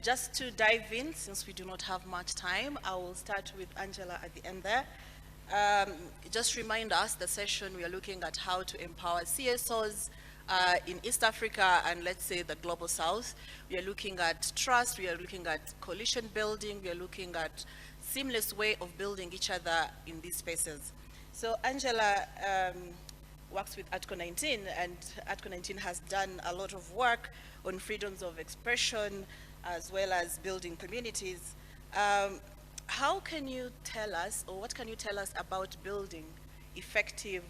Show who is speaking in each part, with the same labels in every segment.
Speaker 1: Just to dive in, since we do not have much time, I will start with Angela at the end there. Just remind us, the session, we are looking at how to empower CSOs in East Africa and let's say the Global South. We are looking at trust, we are looking at coalition building, we are looking at seamless way of building each other in these spaces. So Angela works with Article 19, and Article 19 has done a lot of work on freedoms of expression as well as building communities. How can you tell us, or what can you tell us about building effective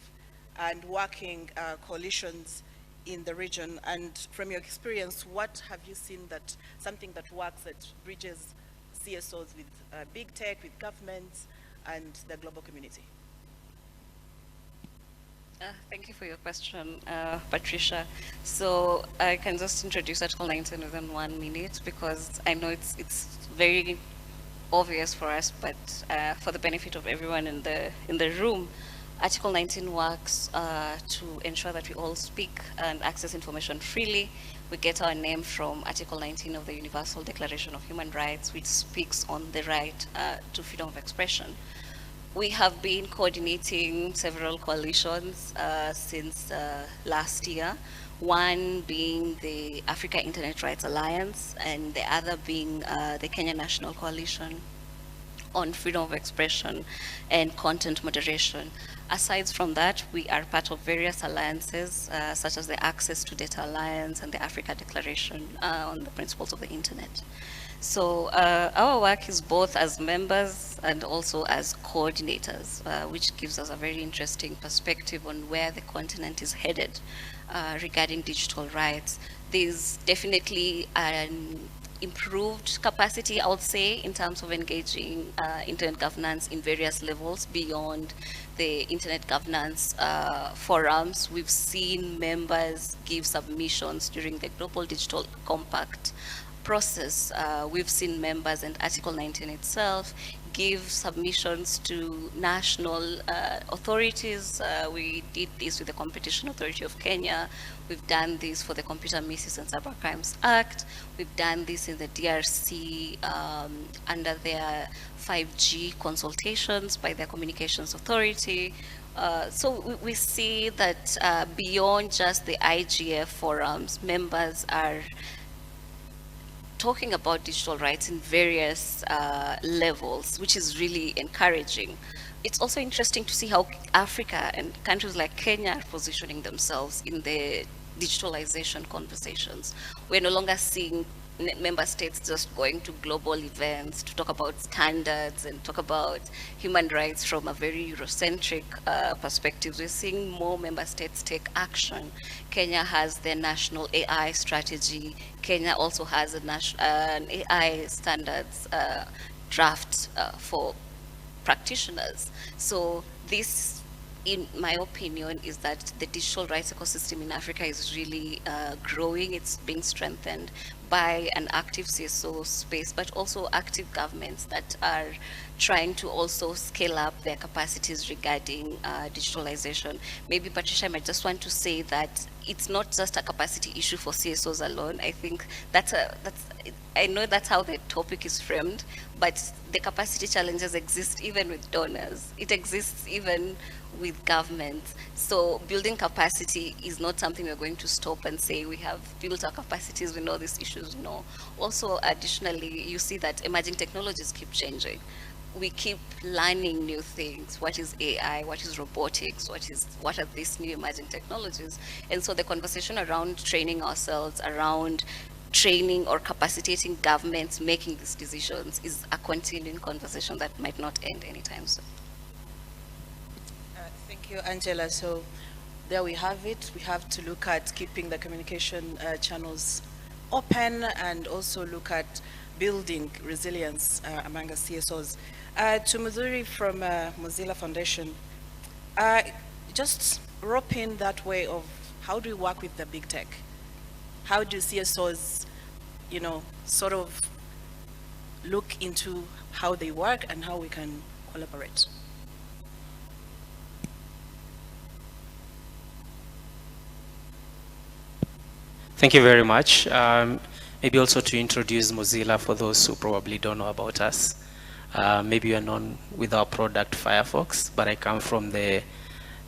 Speaker 1: and working coalitions in the region? And from your experience, what have you seen that something that works, that bridges CSOs with big tech, with governments, and the global community?
Speaker 2: Thank you for your question, Patricia. So I can just introduce Article 19 within 1 minute because I know it's very obvious for us, but for the benefit of everyone in the room, Article 19 works to ensure that we all speak and access information freely. We get our name from Article 19 of the Universal Declaration of Human Rights, which speaks on the right to freedom of expression. We have been coordinating several coalitions since last year, one being the Africa Internet Rights Alliance and the other being the Kenya National Coalition on freedom of expression and content moderation. Aside from that, we are part of various alliances such as the Access to Data Alliance and the Africa Declaration on the Principles of the Internet. So our work is both as members and also as coordinators, which gives us a very interesting perspective on where the continent is headed regarding digital rights. There's definitely an improved capacity, I would say, in terms of engaging internet governance in various levels beyond the internet governance forums. We've seen members give submissions during the Global Digital Compact process. We've seen members and Article 19 itself give submissions to national authorities. We did this with the Competition Authority of Kenya. We've done this for the Computer Misuse and Cybercrimes Act. We've done this in the DRC under their 5G consultations by their Communications Authority. So we see that beyond just the IGF forums, members are talking about digital rights in various levels, which is really encouraging. It's also interesting to see how Africa and countries like Kenya are positioning themselves in the digitalization conversations. We're no longer seeing member states just going to global events to talk about standards and talk about human rights from a very Eurocentric perspective. We're seeing more member states take action. Kenya has their national AI strategy. Kenya also has an AI standards draft for practitioners. So this, in my opinion, is that the digital rights ecosystem in Africa is really growing. It's being strengthened by an active CSO space, but also active governments that are trying to also scale up their capacities regarding digitalization. Maybe Patricia, I might just want to say that it's not just a capacity issue for CSOs alone. I think I know that's how the topic is framed, but the capacity challenges exist even with donors. It exists even with governments. So building capacity is not something we're going to stop and say we have built our capacities, we know these issues. No. Also, additionally, you see that emerging technologies keep changing. We keep learning new things. What is AI? What is robotics? What are these new emerging technologies? And so the conversation around training ourselves, around training or capacitating governments making these decisions is a continuing conversation that might not end anytime soon.
Speaker 1: Thank you, Angela. So there we have it. We have to look at keeping the communication channels open and also look at building resilience among the CSOs. To Muthuri from Mozilla Foundation, just rope in that way of how do we work with the big tech? How do CSOs, sort of look into how they work and how we can collaborate?
Speaker 3: Thank you very much. Maybe also to introduce Mozilla for those who probably don't know about us. Maybe you're known with our product Firefox, but I come from the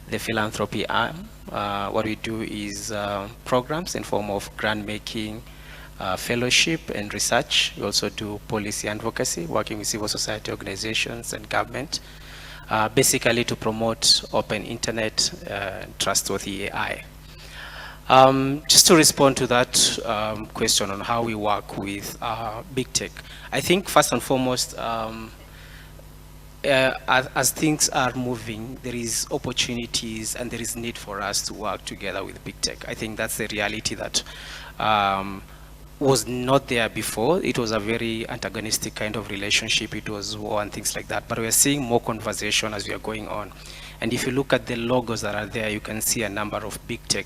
Speaker 3: philanthropy arm. What we do is programs in form of grant making, fellowship and research. We also do policy advocacy, working with civil society organizations and government, basically to promote open internet, trustworthy AI. Just to respond to that question on how we work with big tech, I think first and foremost, as things are moving, there is opportunities and there is need for us to work together with big tech. I think that's the reality that was not there before. It was a very antagonistic kind of relationship. It was war and things like that. But we're seeing more conversation as we are going on. And if you look at the logos that are there, you can see a number of big tech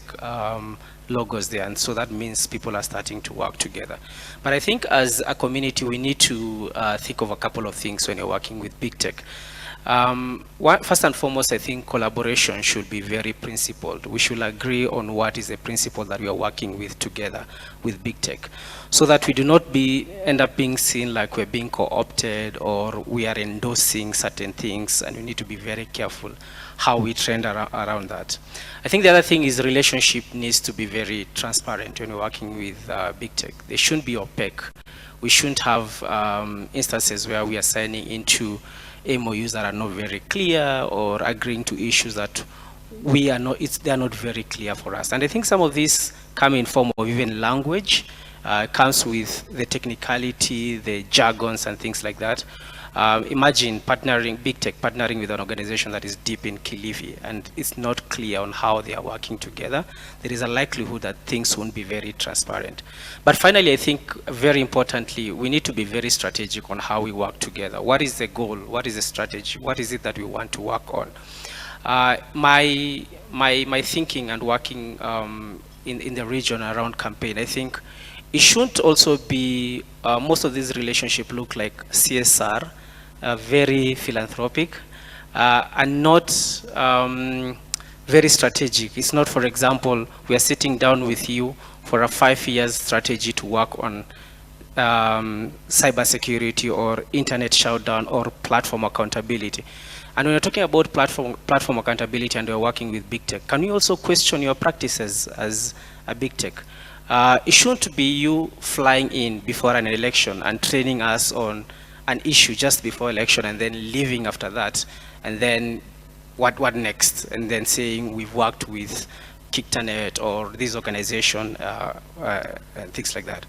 Speaker 3: logos there. And so that means people are starting to work together. But I think as a community, we need to think of a couple of things when you're working with big tech. First and foremost, I think collaboration should be very principled. We should agree on what is the principle that we are working with together with big tech, so that we do not end up being seen like we're being co-opted or we are endorsing certain things, and we need to be very careful how we trend around that. I think the other thing is relationship needs to be very transparent when we're working with big tech. They shouldn't be opaque. We shouldn't have instances where we are signing into MOUs that are not very clear or agreeing to issues that they are not very clear for us. And I think some of these come in form of even language, comes with the technicality, the jargons and things like that. Imagine big tech partnering with an organization that is deep in Kilifi and it's not clear on how they are working together. There is a likelihood that things won't be very transparent. But finally, I think very importantly, we need to be very strategic on how we work together. What is the goal? What is the strategy? What is it that we want to work on? My thinking and working in the region around campaign, I think it shouldn't also be, most of these relationships look like CSR, very philanthropic, and not very strategic. It's not, for example, we are sitting down with you for a 5-year strategy to work on cybersecurity or internet shutdown or platform accountability. And when you're talking about platform accountability and you're working with big tech, can you also question your practices as a big tech? It shouldn't be you flying in before an election and training us on an issue just before election and then leaving after that, and then what next? And then saying we've worked with KICTANet or this organization and things like that.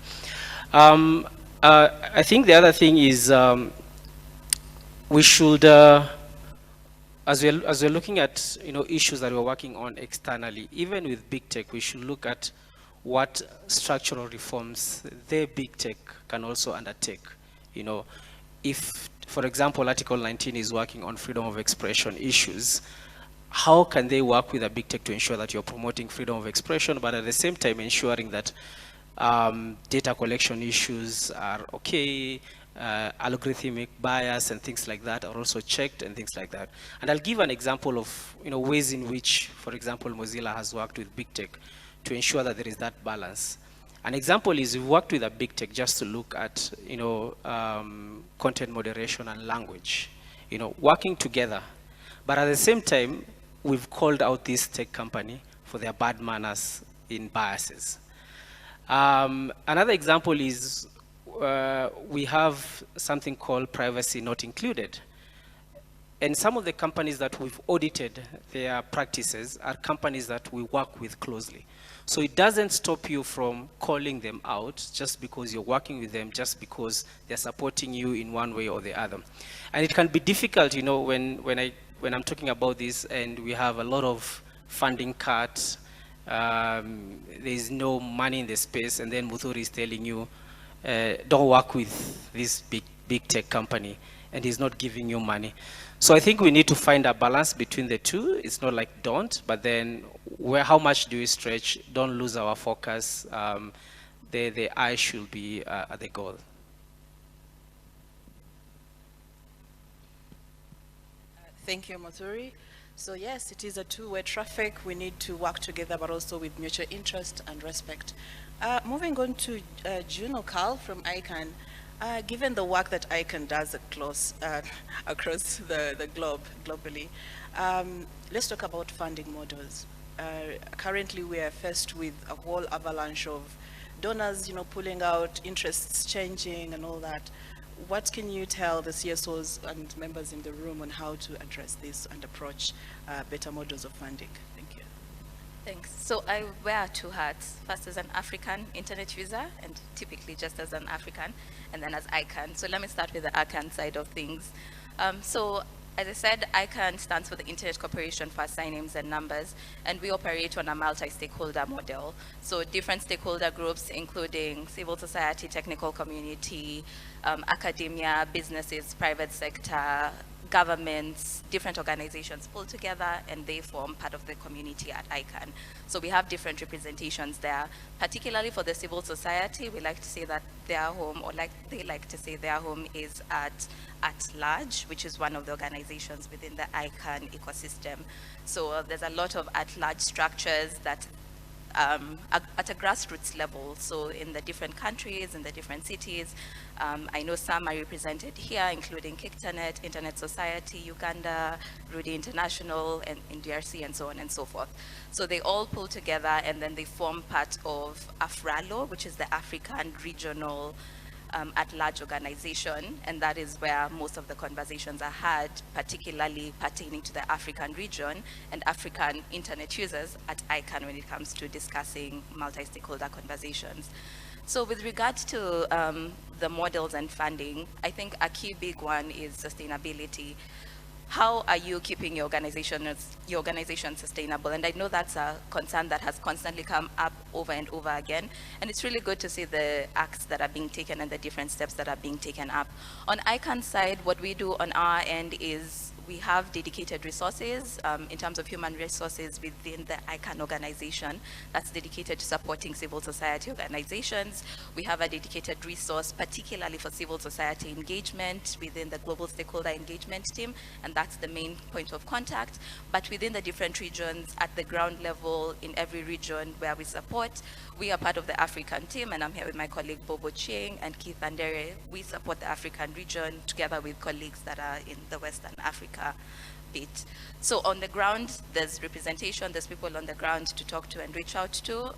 Speaker 3: I think the other thing is we should, as we're looking at issues that we're working on externally, even with big tech, we should look at what structural reforms the big tech can also undertake. If, for example, Article 19 is working on freedom of expression issues, how can they work with a big tech to ensure that you're promoting freedom of expression, but at the same time ensuring that data collection issues are okay, algorithmic bias and things like that are also checked and things like that. And I'll give an example of ways in which, for example, Mozilla has worked with big tech to ensure that there is that balance. An example is we've worked with a big tech just to look at content moderation and language, working together. But at the same time, we've called out this tech company for their bad manners in biases. Another example is we have something called privacy not included. And some of the companies that we've audited their practices are companies that we work with closely. So it doesn't stop you from calling them out just because you're working with them, just because they're supporting you in one way or the other. And it can be difficult, when I'm talking about this and we have a lot of funding cuts, there's no money in the space, and then Muthuri is telling you, don't work with this big tech company, and he's not giving you money. So I think we need to find a balance between the two. It's not like don't, but then how much do we stretch? Don't lose our focus. The eye should be at the goal.
Speaker 1: Thank you, Muthuri. So yes, it is a two-way traffic. We need to work together, but also with mutual interest and respect. Moving on to June Okal from ICANN. Given the work that ICANN does across the globe, globally, let's talk about funding models. Currently, we are faced with a whole avalanche of donors, pulling out, interests changing and all that. What can you tell the CSOs and members in the room on how to address this and approach better models of funding? Thank you.
Speaker 4: Thanks. So I wear two hats, first as an African internet user and typically just as an African, and then as ICANN. So let me start with the ICANN side of things. As I said, ICANN stands for the Internet Corporation for Assigned Names and Numbers, and we operate on a multi-stakeholder model. So different stakeholder groups, including civil society, technical community, academia, businesses, private sector, governments, different organizations pull together and they form part of the community at ICANN. So we have different representations there. Particularly for the civil society, we like to say that their home, or like they like to say their home, is at large, which is one of the organizations within the ICANN ecosystem. So there's a lot of at large structures that at a grassroots level, so in the different countries, in the different cities. I know some are represented here, including KICTANet, Internet Society, Uganda, Rudy International, and in DRC, and so on and so forth. So they all pull together and then they form part of AFRALO, which is the African Regional at-large organization, and that is where most of the conversations are had, particularly pertaining to the African region and African internet users at ICANN when it comes to discussing multi-stakeholder conversations. So with regards to the models and funding, I think a key big one is sustainability. How are you keeping your organization sustainable? And I know that's a concern that has constantly come up over and over again. And it's really good to see the acts that are being taken and the different steps that are being taken up. On ICANN's side, what we do on our end is we have dedicated resources in terms of human resources within the ICANN organization that's dedicated to supporting civil society organizations. We have a dedicated resource particularly for civil society engagement within the global stakeholder engagement team, and that's the main point of contact. But within the different regions at the ground level in every region where we support, we are part of the African team, and I'm here with my colleague Bobo Ching and Keith Andere. We support the African region together with colleagues that are in the Western Africa bit. So on the ground, there's representation, there's people on the ground to talk to and reach out to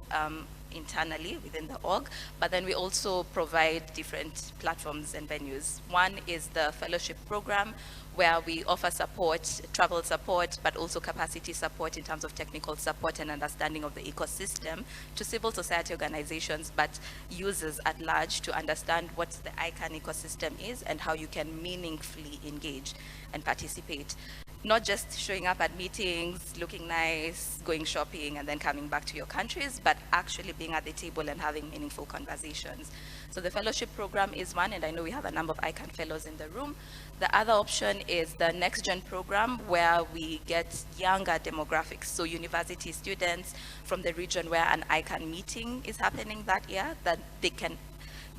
Speaker 4: internally within the org, but then we also provide different platforms and venues. One is the fellowship program, where we offer support, travel support, but also capacity support in terms of technical support and understanding of the ecosystem to civil society organizations, but users at large to understand what the ICANN ecosystem is and how you can meaningfully engage and participate. Not just showing up at meetings, looking nice, going shopping, and then coming back to your countries, but actually being at the table and having meaningful conversations. So the fellowship program is one, and I know we have a number of ICANN fellows in the room. The other option is the Next Gen program, where we get younger demographics, so university students from the region where an ICANN meeting is happening that year, that they can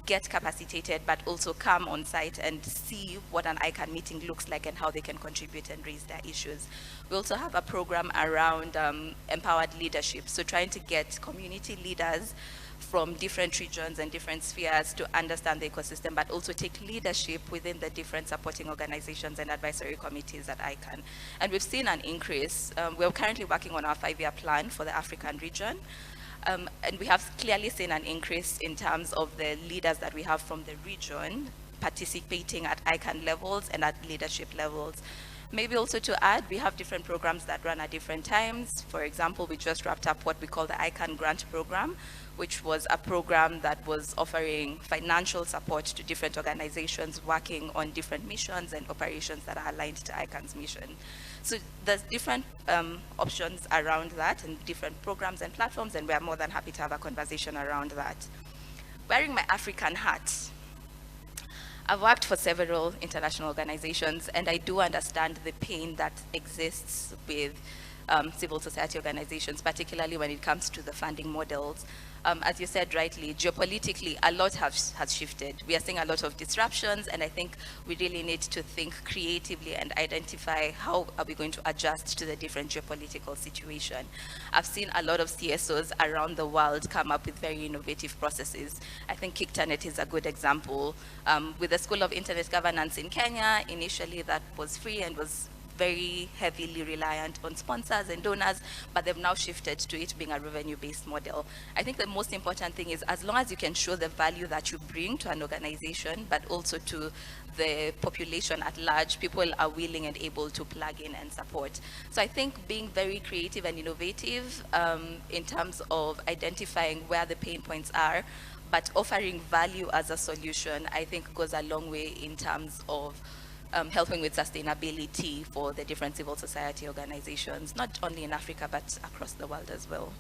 Speaker 4: get capacitated, but also come on site and see what an ICANN meeting looks like and how they can contribute and raise their issues. We also have a program around empowered leadership, so trying to get community leaders from different regions and different spheres to understand the ecosystem, but also take leadership within the different supporting organizations and advisory committees at ICANN. And we've seen an increase. We're currently working on our 5-year plan for the African region. And we have clearly seen an increase in terms of the leaders that we have from the region participating at ICANN levels and at leadership levels. Maybe also to add, we have different programs that run at different times. For example, we just wrapped up what we call the ICANN Grant Program, which was a program that was offering financial support to different organizations working on different missions and operations that are aligned to ICANN's mission. So there's different options around that and different programs and platforms, and we are more than happy to have a conversation around that. Wearing my African hat, I've worked for several international organizations, and I do understand the pain that exists with civil society organizations, particularly when it comes to the funding models. as you said rightly, geopolitically, a lot has shifted. We are seeing a lot of disruptions, and I think we really need to think creatively and identify how are we going to adjust to the different geopolitical situation. I've seen a lot of CSOs around the world come up with very innovative processes. I think KICTANet is a good example. With the School of Internet Governance in Kenya, initially that was free and was very heavily reliant on sponsors and donors, but they've now shifted to it being a revenue-based model. I think the most important thing is as long as you can show the value that you bring to an organization, but also to the population at large, people are willing and able to plug in and support. So I think being very creative and innovative in terms of identifying where the pain points are, but offering value as a solution, I think goes a long way in terms of helping with sustainability for the different civil society organizations, not only in Africa, but across the world as well.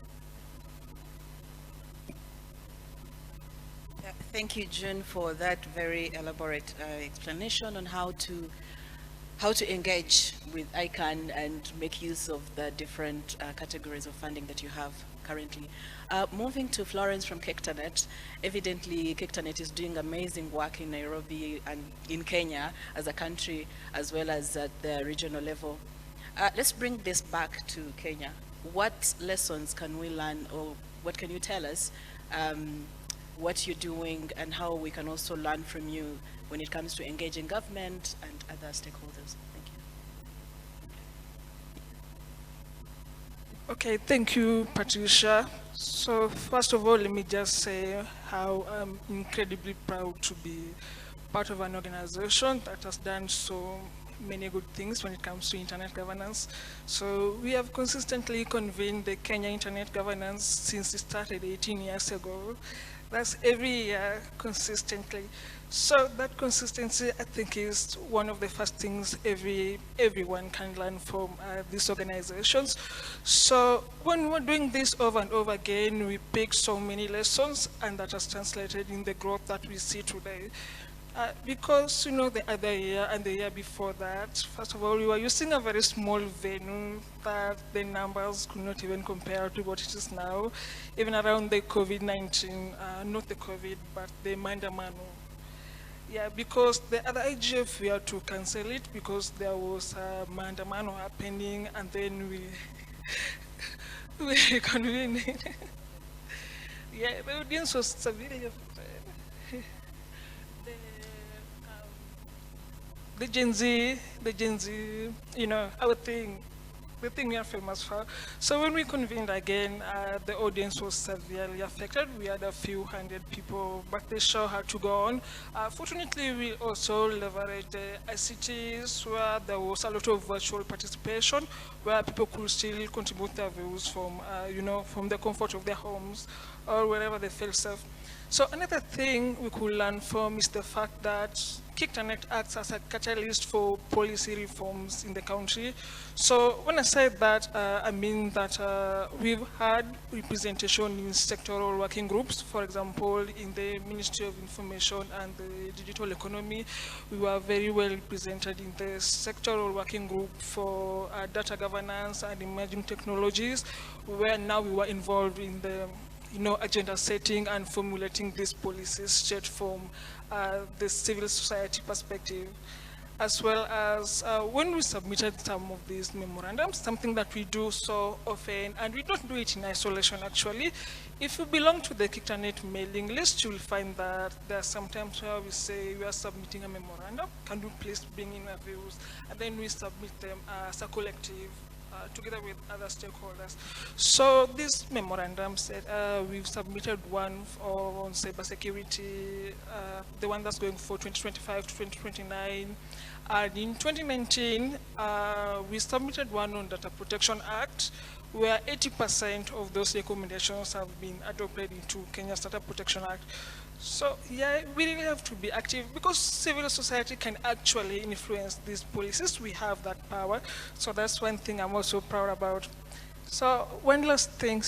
Speaker 1: Thank you, June, for that very elaborate explanation on how to engage with ICANN and make use of the different categories of funding that you have currently. Moving to Florence from KICTANet, evidently KICTANet is doing amazing work in Nairobi and in Kenya as a country, as well as at the regional level. Let's bring this back to Kenya. What lessons can we learn, or what can you tell us, what you're doing and how we can also learn from you when it comes to engaging government and other stakeholders? Thank you.
Speaker 5: Okay, thank you, Patricia. So first of all, let me just say how I'm incredibly proud to be part of an organization that has done so many good things when it comes to internet governance. So we have consistently convened the Kenya Internet Governance since it started 18 years ago. That's every year consistently. So that consistency, I think, is one of the first things everyone can learn from these organizations. So when we're doing this over and over again, we pick so many lessons, and that has translated in the growth that we see today. Because, you know, the other year and the year before that, first of all, we were using a very small venue that the numbers could not even compare to what it is now, even around the COVID-19, not the COVID, but the Mandamano. Yeah, because the other IGF, we had to cancel it because there was a Mandamano happening, and then we reconvened it. Yeah, the audience was severely affected. The Gen Z, you know, our thing, the thing we are famous for. So when we convened again, the audience was severely affected. We had a few hundred people, but the show had to go on. Fortunately, we also leveraged the ICTs, where there was a lot of virtual participation, where people could still contribute their views from, you know, from the comfort of their homes or wherever they felt safe. So another thing we could learn from is the fact that KICTANet acts as a catalyst for policy reforms in the country. So when I say that, I mean that we've had representation in sectoral working groups. For example, in the Ministry of Information and the Digital Economy, we were very well represented in the sectoral working group for data governance and emerging technologies, where now we were involved in the agenda setting and formulating these policies straight from the civil society perspective, as well as when we submitted some of these memorandums, something that we do so often, and we don't do it in isolation actually. If you belong to the KICTANet mailing list, you'll find that there are some times where we say we are submitting a memorandum, can you please bring in our views, and then we submit them as a collective together with other stakeholders. So this memorandum said we've submitted one on cybersecurity, the one that's going for 2025 to 2029. And in 2019, we submitted one on Data Protection Act, where 80% of those recommendations have been adopted into Kenya's Data Protection Act. So yeah, we really have to be active because civil society can actually influence these policies. We have that power. So that's one thing I'm also proud about. So one last thing,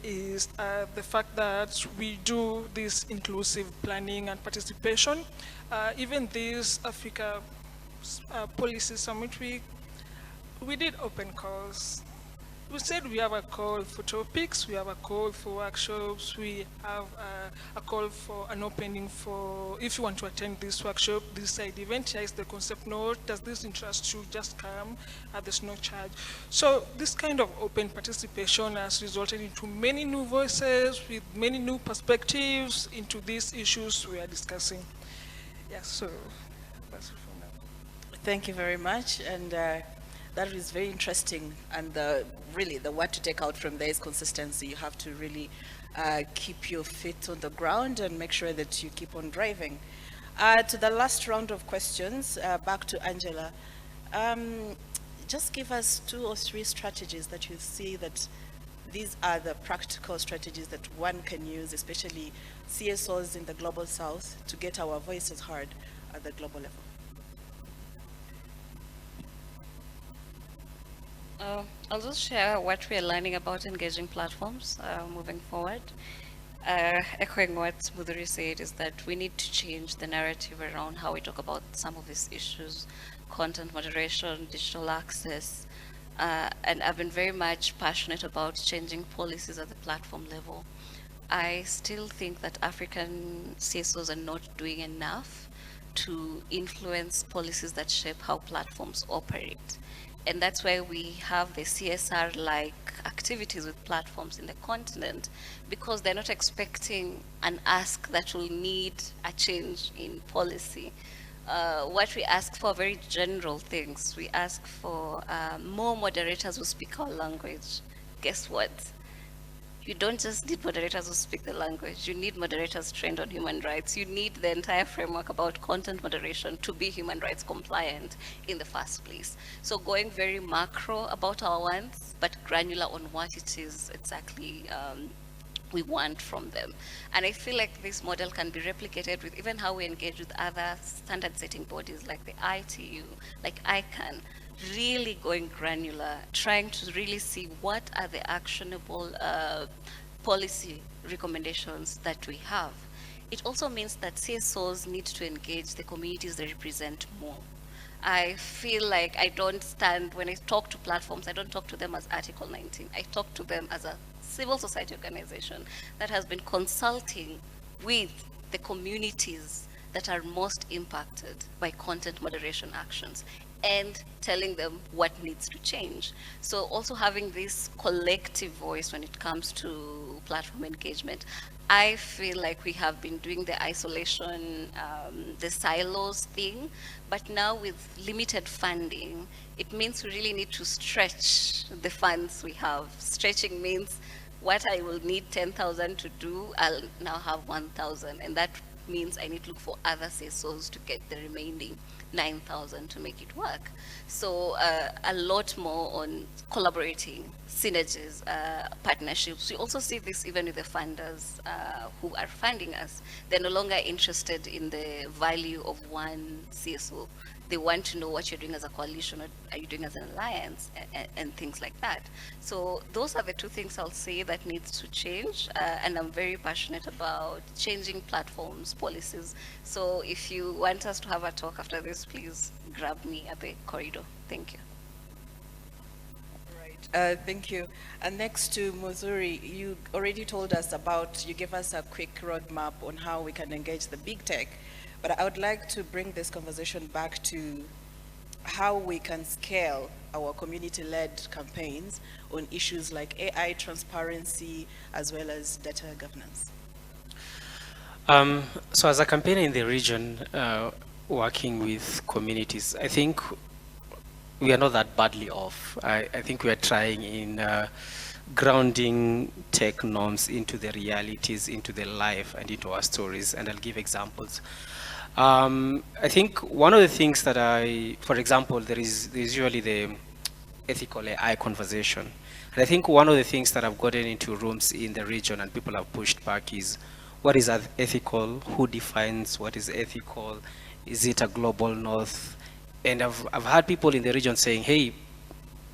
Speaker 5: is the fact that we do this inclusive planning and participation. Even this Africa Policy Summit, we did open calls. we said we have a call for topics, we have a call for workshops, we have a call for an opening for, if you want to attend this workshop, this side event, here is the concept note, does this interest you, just come, there's no charge. So this kind of open participation has resulted into many new voices with many new perspectives into these issues we are discussing. Yeah, so that's it for now.
Speaker 1: Thank you very much, and that is very interesting. And really, the word to take out from there is consistency. You have to really keep your feet on the ground and make sure that you keep on driving. To the last round of questions, back to Angela. Just give us 2 or 3 strategies that you see that these are the practical strategies that one can use, especially CSOs in the Global South, to get our voices heard at the global level.
Speaker 2: I'll just share what we are learning about engaging platforms moving forward. Echoing what Muthuri said is that we need to change the narrative around how we talk about some of these issues, content moderation, digital access, and I've been very much passionate about changing policies at the platform level. I still think that African CSOs are not doing enough to influence policies that shape how platforms operate. And that's why we have the CSR-like activities with platforms in the continent, because they're not expecting an ask that will need a change in policy. What we ask for are very general things. We ask for more moderators who speak our language. Guess what? You don't just need moderators who speak the language. You need moderators trained on human rights. You need the entire framework about content moderation to be human rights compliant in the first place. So going very macro about our wants, but granular on what it is exactly we want from them. And I feel like this model can be replicated with even how we engage with other standard setting bodies like the ITU, like ICANN, really going granular, trying to really see what are the actionable policy recommendations that we have. It also means that CSOs need to engage the communities they represent more. I feel like I don't stand, when I talk to platforms, I don't talk to them as Article 19. I talk to them as a civil society organization that has been consulting with the communities that are most impacted by content moderation actions and telling them what needs to change. So also having this collective voice when it comes to platform engagement. I feel like we have been doing the isolation, the silos thing, but now with limited funding, it means we really need to stretch the funds we have. Stretching means what I will need 10,000 to do, I'll now have 1,000, and that means I need to look for other CSOs to get the remaining 9,000 to make it work. So a lot more on collaborating, synergies, partnerships. We also see this even with the funders who are funding us. They're no longer interested in the value of one CSO. They want to know what you're doing as a coalition, or are you doing as an alliance, and things like that. So those are the 2 things I'll say that needs to change, and I'm very passionate about changing platforms, policies. So if you want us to have a talk after this, please grab me at the corridor. Thank you.
Speaker 1: Right. Thank you. And next to Muthuri, you already told us about, you gave us a quick roadmap on how we can engage the big tech. But I would like to bring this conversation back to how we can scale our community-led campaigns on issues like AI transparency as well as data governance.
Speaker 3: So as a campaigner in the region, working with communities, I think we are not that badly off. I think we are trying in grounding tech norms into the realities, into the life, and into our stories, and I'll give examples. I think one of the things that for example, there's usually the ethical AI conversation. And I think one of the things that I've gotten into rooms in the region and people have pushed back is, what is ethical? Who defines what is ethical? Is it a global north? And I've had people in the region saying, hey,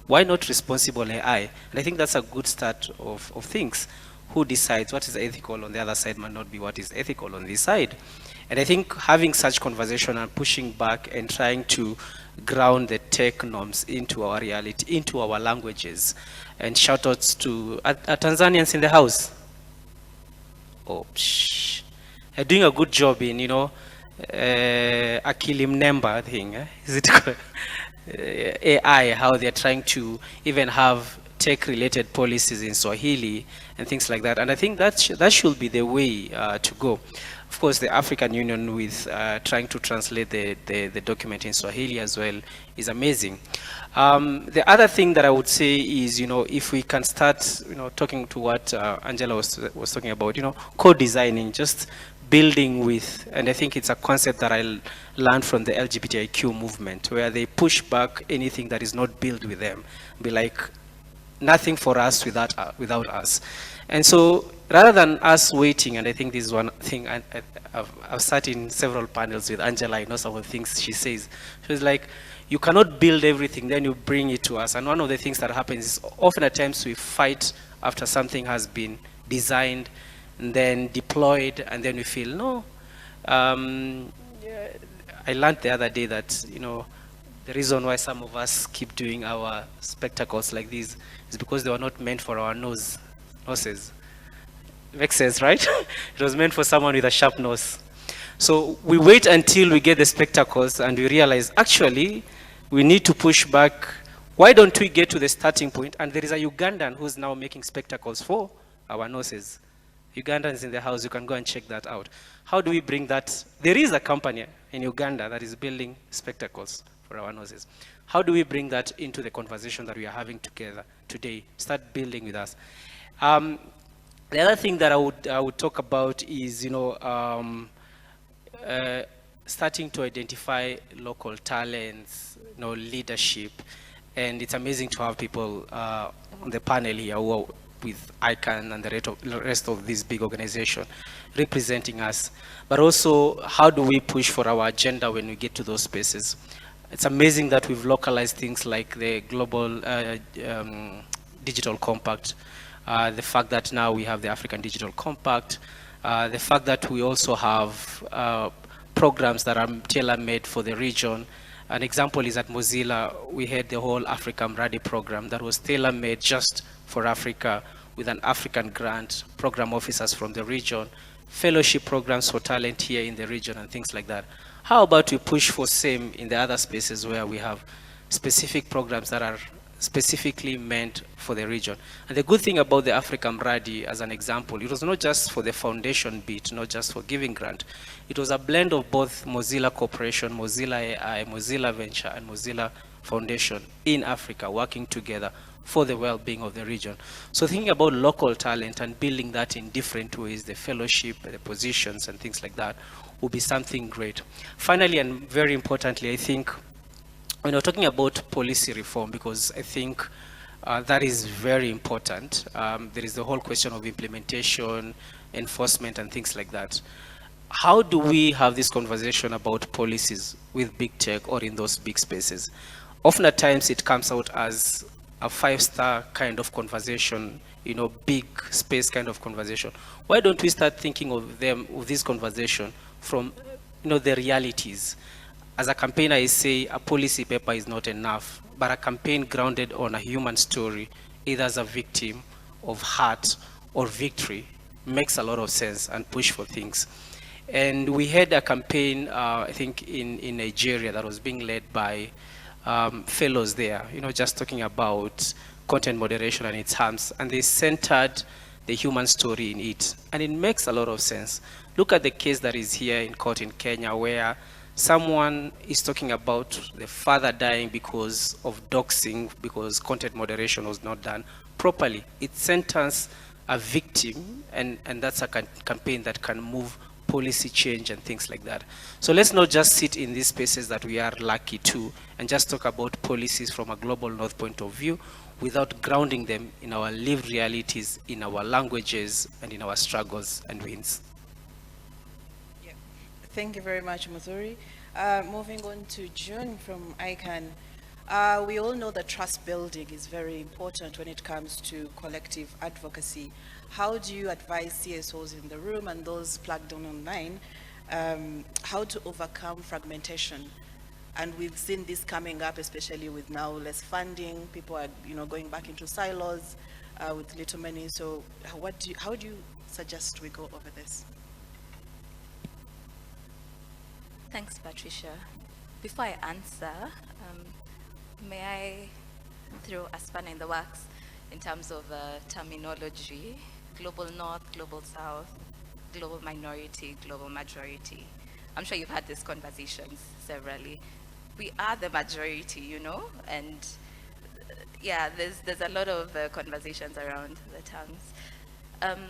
Speaker 3: why not responsible AI? And I think that's a good start of things. Who decides what is ethical on the other side might not be what is ethical on this side. And I think having such conversation and pushing back and trying to ground the tech norms into our reality, into our languages. And shout outs to Tanzanians in the house. Oh, they're doing a good job in, Akili Mnemba thing. Is it AI, how they're trying to even have tech-related policies in Swahili and things like that. And I think that should be the way to go. Of course, the African Union with trying to translate the document in Swahili as well is amazing. The other thing that I would say is, if we can start, talking to what Angela was talking about, co-designing, just building with, and I think it's a concept that I learned from the LGBTIQ movement, where they push back anything that is not built with them. Be like, nothing for us without us. And so rather than us waiting, and I think this is one thing, I've sat in several panels with Angela, I know some of the things she says. She's like, you cannot build everything, then you bring it to us. And one of the things that happens is often at times we fight after something has been designed and then deployed, and then we feel, no. I learned the other day that, the reason why some of us keep doing our spectacles like these is because they were not meant for our noses. Makes sense, right? It was meant for someone with a sharp nose. So we wait until we get the spectacles and we realize, actually, we need to push back. Why don't we get to the starting point? And there is a Ugandan who's now making spectacles for our noses. Ugandans in the house, you can go and check that out. How do we bring that? There is a company in Uganda that is building spectacles for our noses. How do we bring that into the conversation that we are having together today? Start building with us. The other thing that I would talk about is, starting to identify local talents, leadership, and it's amazing to have people on the panel here who are with ICANN and the rest of this big organization representing us. But also, how do we push for our agenda when we get to those spaces? It's amazing that we've localized things like the Global Digital Compact, the fact that now we have the African Digital Compact, the fact that we also have programs that are tailor-made for the region. An example is at Mozilla, we had the whole Africa Mradi program that was tailor-made just for Africa with an African grant, program officers from the region, fellowship programs for talent here in the region and things like that. How about we push for same in the other spaces where we have specific programs that are specifically meant for the region? And the good thing about the Africa Mradi, as an example, it was not just for the foundation bit, not just for giving grant. It was a blend of both Mozilla Corporation, Mozilla AI, Mozilla Venture, and Mozilla Foundation in Africa working together for the well-being of the region. So thinking about local talent and building that in different ways, the fellowship, the positions, and things like that, will be something great. Finally, and very importantly, I think, talking about policy reform, because I think that is very important. There is the whole question of implementation, enforcement, and things like that. How do we have this conversation about policies with big tech or in those big spaces? Often at times it comes out as a 5-star kind of conversation, big space kind of conversation. Why don't we start thinking of this conversation from, the realities? As a campaigner, I say a policy paper is not enough, but a campaign grounded on a human story, either as a victim of hurt or victory, makes a lot of sense and push for things. And we had a campaign, I think, in Nigeria that was being led by fellows there, just talking about content moderation and its harms, and they centered the human story in it, and it makes a lot of sense. Look at the case that is here in court in Kenya, where someone is talking about the father dying because of doxing, because content moderation was not done properly. It centers a victim, and that's a campaign that can move policy change and things like that. So let's not just sit in these spaces that we are lucky to and just talk about policies from a global north point of view without grounding them in our lived realities, in our languages, and in our struggles and wins.
Speaker 1: Yeah. Thank you very much, Muthuri. Moving on to June from ICANN. We all know that trust building is very important when it comes to collective advocacy. How do you advise CSOs in the room and those plugged on online how to overcome fragmentation. And we've seen this coming up, especially with now less funding. People are, going back into silos with little money. So how do you suggest we go over this?
Speaker 4: Thanks, Patricia. Before I answer, may I throw a spanner in the works in terms of terminology? Global North, Global South, global minority, global majority. I'm sure you've had these conversations severally. We are the majority, and yeah, there's a lot of conversations around the terms.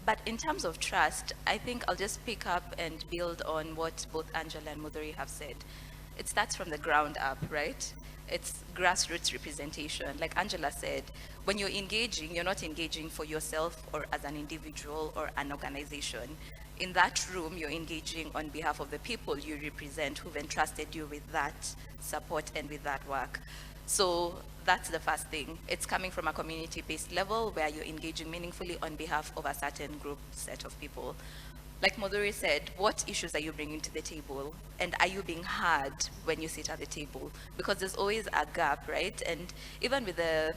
Speaker 4: But in terms of trust, I think I'll just pick up and build on what both Angela and Muthuri have said. It starts from the ground up, right? It's grassroots representation. Like Angela said, when you're engaging, you're not engaging for yourself or as an individual or an organization. In that room, you're engaging on behalf of the people you represent who've entrusted you with that support and with that work. So that's the first thing. It's coming from a community-based level where you're engaging meaningfully on behalf of a certain group set of people. Like Muthuri said, what issues are you bringing to the table? And are you being heard when you sit at the table? Because there's always a gap, right? And even with the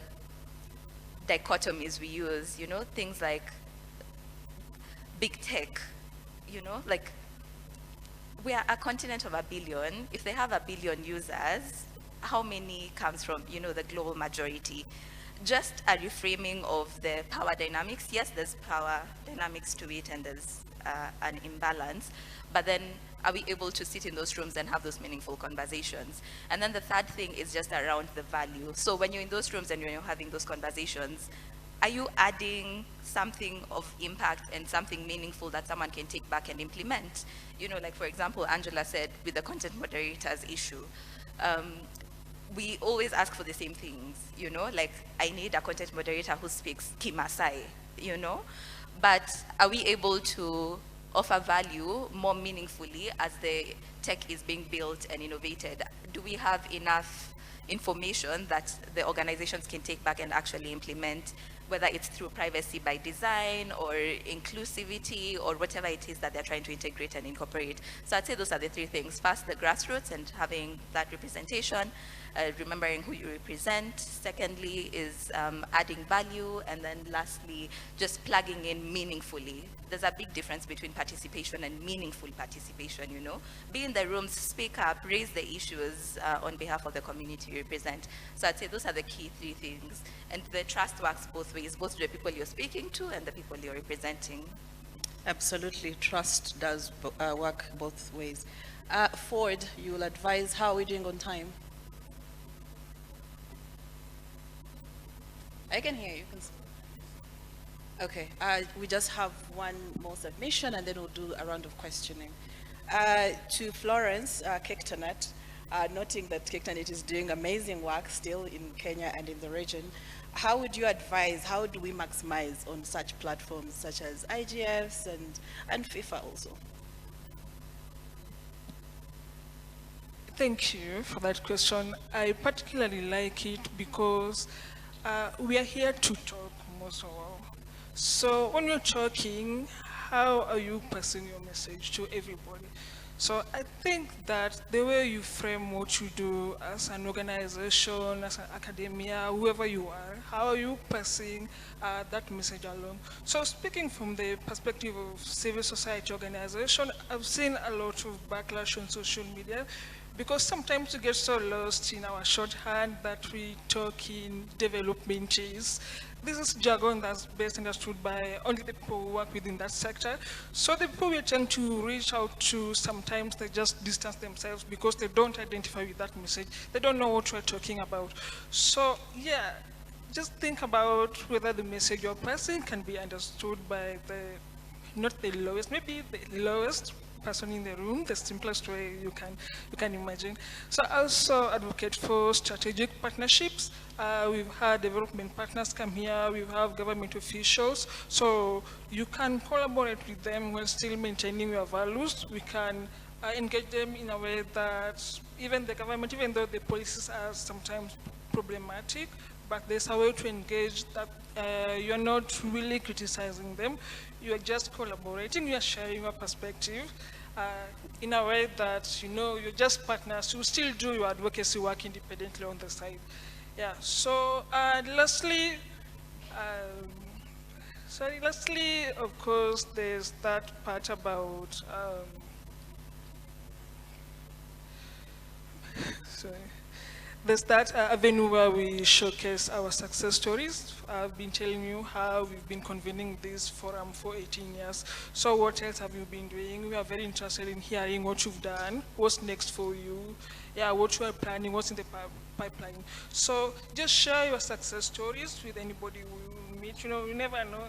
Speaker 4: dichotomies we use, things like big tech, like we are a continent of 1 billion. If they have 1 billion users, how many comes from, the global majority? Just a reframing of the power dynamics. Yes, there's power dynamics to it and there's an imbalance, but then are we able to sit in those rooms and have those meaningful conversations? And then the third thing is just around the value. So when you're in those rooms and when you're having those conversations, are you adding something of impact and something meaningful that someone can take back and implement? Like for example, Angela said with the content moderators issue, we always ask for the same things, like I need a content moderator who speaks Kimasai, but are we able to offer value more meaningfully as the tech is being built and innovated? Do we have enough information that the organizations can take back and actually implement, whether it's through privacy by design or inclusivity or whatever it is that they're trying to integrate and incorporate? So I'd say those are the three things. First, the grassroots and having that representation, remembering who you represent. Secondly is adding value. And then lastly, just plugging in meaningfully. There's a big difference between participation and meaningful participation, Be in the rooms, speak up, raise the issues on behalf of the community you represent. So I'd say those are the key three things. And the trust works both ways, both to the people you're speaking to and the people you're representing.
Speaker 1: Absolutely, trust does work both ways. Ford, you will advise, how are we doing on time? I can hear you. Okay, we just have one more submission and then we'll do a round of questioning. To Florence, KICTANet, noting that KICTANet is doing amazing work still in Kenya and in the region, how would you advise, how do we maximize on such platforms such as IGFs and FIFA also?
Speaker 5: Thank you for that question. I particularly like it because we are here to talk most of all. So when you're talking, how are you passing your message to everybody? So I think that the way you frame what you do as an organization, as an academia, whoever you are, how are you passing that message along? So speaking from the perspective of civil society organization, I've seen a lot of backlash on social media because sometimes we get so lost in our shorthand that we talk in developmentese. This is jargon that's best understood by only the people who work within that sector. So the people we tend to reach out to, sometimes they just distance themselves because they don't identify with that message. They don't know what we're talking about. So yeah, just think about whether the message you're passing can be understood by not the lowest, maybe the lowest person in the room, the simplest way you can imagine. So I also advocate for strategic partnerships. We've had development partners come here, we have government officials, so you can collaborate with them while still maintaining your values. We can engage them in a way that even the government, even though the policies are sometimes problematic, but there's a way to engage that you're not really criticizing them. You're just collaborating, you're sharing your perspective in a way that, you're just partners. You still do your advocacy work independently on the side. Yeah, so lastly, of course, there's that part about, there's that avenue where we showcase our success stories. I've been telling you how we've been convening this forum for 18 years. So what else have you been doing? We are very interested in hearing what you've done, what's next for you, what you are planning, what's in the pipeline. So just share your success stories with anybody we meet. You never know.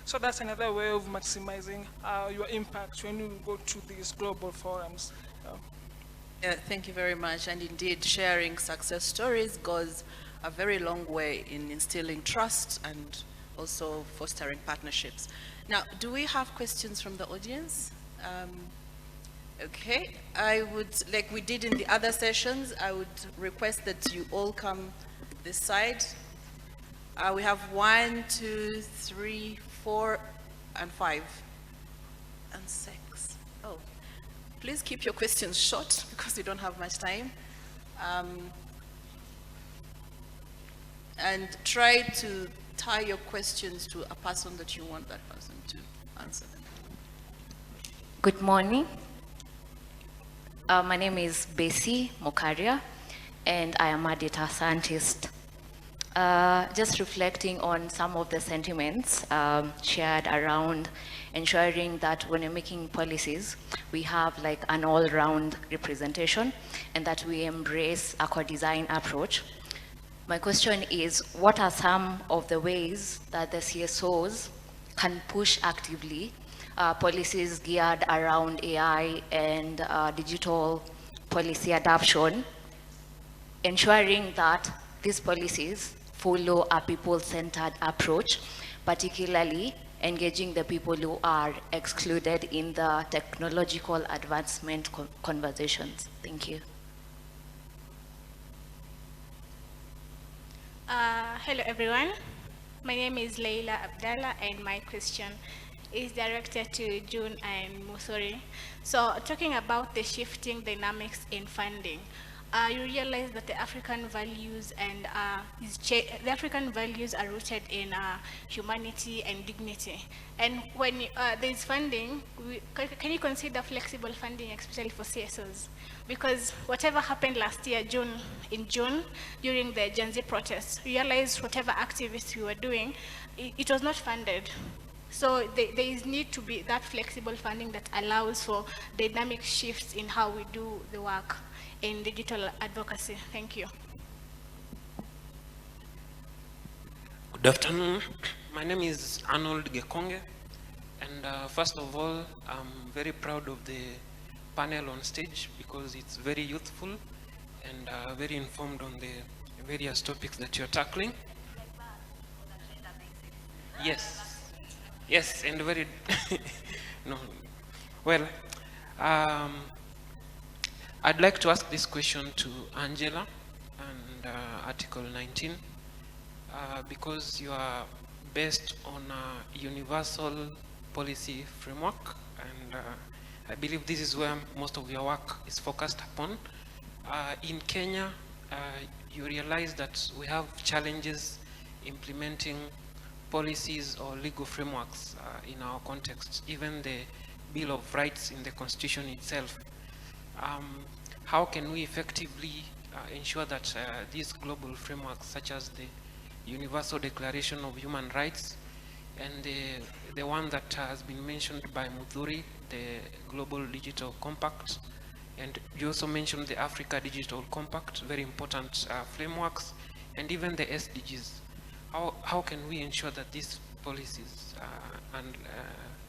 Speaker 5: So that's another way of maximizing your impact when you go to these global forums.
Speaker 1: Yeah, thank you very much. And indeed, sharing success stories goes a very long way in instilling trust and also fostering partnerships. Now, do we have questions from the audience? Okay, I would, like we did in the other sessions, I would request that you all come this side. We have 1, 2, 3, 4, and 5, and 6. Oh. Please keep your questions short because we don't have much time. And try to tie your questions to a person that you want that person to answer them.
Speaker 6: Good morning. My name is Bessie Mokaria, and I am a data scientist. Just reflecting on some of the sentiments shared around ensuring that when you're making policies, we have like an all-round representation and that we embrace a co-design approach. My question is, what are some of the ways that the CSOs can push actively policies geared around AI and digital policy adoption, ensuring that these policies follow a people-centered approach, particularly engaging the people who are excluded in the technological advancement conversations? Thank you.
Speaker 7: Hello everyone. My name is Leila Abdallah and my question is directed to June and Muthuri. So talking about the shifting dynamics in funding, you realize that the African values and the African values are rooted in humanity and dignity. And when there is funding, can you consider flexible funding, especially for CSOs? Because whatever happened last year, in June, during the Gen Z protests, realized whatever activities we were doing, it was not funded. So there is need to be that flexible funding that allows for dynamic shifts in how we do the work in digital advocacy. Thank you.
Speaker 8: Good afternoon. My name is Arnold Gekonge, and first of all, I'm very proud of the panel on stage because it's very youthful and very informed on the various topics that you're tackling. Yes, and very no. Well, I'd like to ask this question to Angela and Article 19 because you are based on a universal policy framework, and I believe this is where most of your work is focused upon. In Kenya, you realize that we have challenges implementing policies or legal frameworks in our context, even the Bill of Rights in the Constitution itself. How can we effectively ensure that these global frameworks, such as the Universal Declaration of Human Rights and the one that has been mentioned by Muthuri, the Global Digital Compact, and you also mentioned the Africa Digital Compact, very important frameworks, and even the SDGs. How can we ensure that these policies and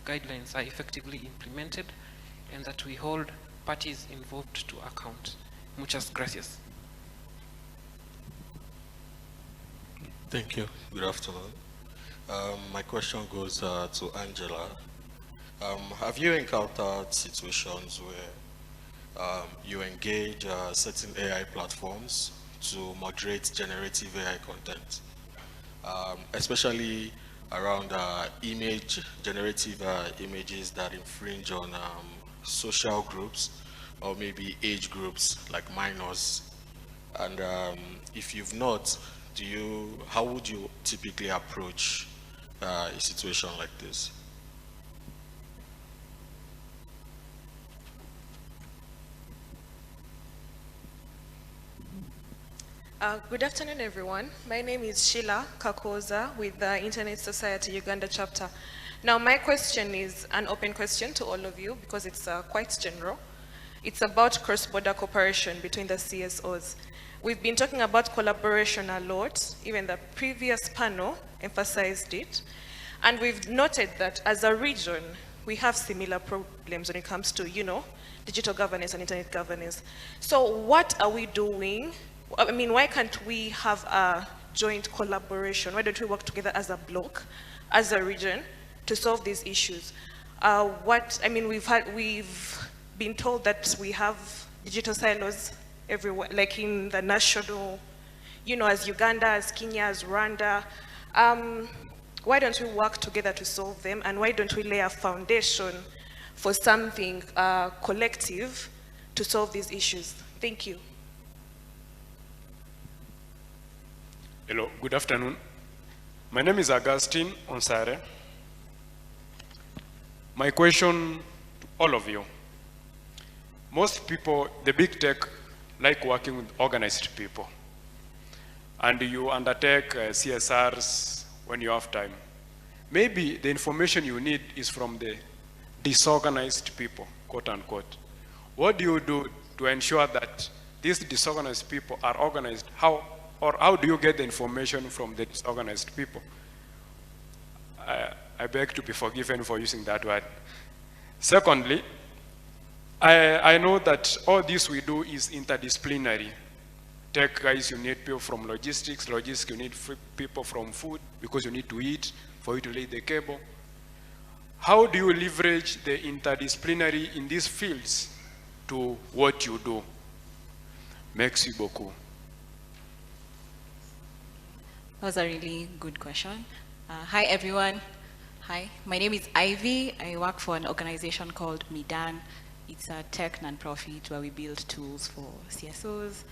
Speaker 8: guidelines are effectively implemented and that we hold parties involved to account? Muchas gracias.
Speaker 9: Thank you. Good afternoon. My question goes to Angela. Have you encountered situations where you engage certain AI platforms to moderate generative AI content, especially around generative images that infringe on social groups or maybe age groups like minors. And if you've not, how would you typically approach a situation like this?
Speaker 10: Good afternoon, everyone. My name is Sheila Kakoza with the Internet Society Uganda chapter. Now, my question is an open question to all of you because it's quite general. It's about cross-border cooperation between the CSOs. We've been talking about collaboration a lot. Even the previous panel emphasized it. And we've noted that as a region, we have similar problems when it comes to, digital governance and internet governance. So what are we doing? I mean, why can't we have a joint collaboration? Why don't we work together as a bloc, as a region, to solve these issues? We've been told that we have digital silos everywhere, like in the national, as Uganda, as Kenya, as Rwanda. Why don't we work together to solve them? And why don't we lay a foundation for something collective to solve these issues? Thank you.
Speaker 11: Hello, good afternoon. My name is Augustine Onsare. My question to all of you. Most people, the big tech, like working with organized people. And you undertake CSRs when you have time. Maybe the information you need is from the disorganized people, quote unquote. What do you do to ensure that these disorganized people are organized? How do you get the information from the disorganized people? I beg to be forgiven for using that word. Secondly, I know that all this we do is interdisciplinary. Tech guys, you need people from logistics. Logistics, you need people from food because you need to eat for you to lay the cable. How do you leverage the interdisciplinary in these fields to what you do? Merci beaucoup.
Speaker 12: That was a really good question. Hi, everyone. Hi, my name is Ivy. I work for an organization called Midan. It's a tech nonprofit where we build tools for CSOs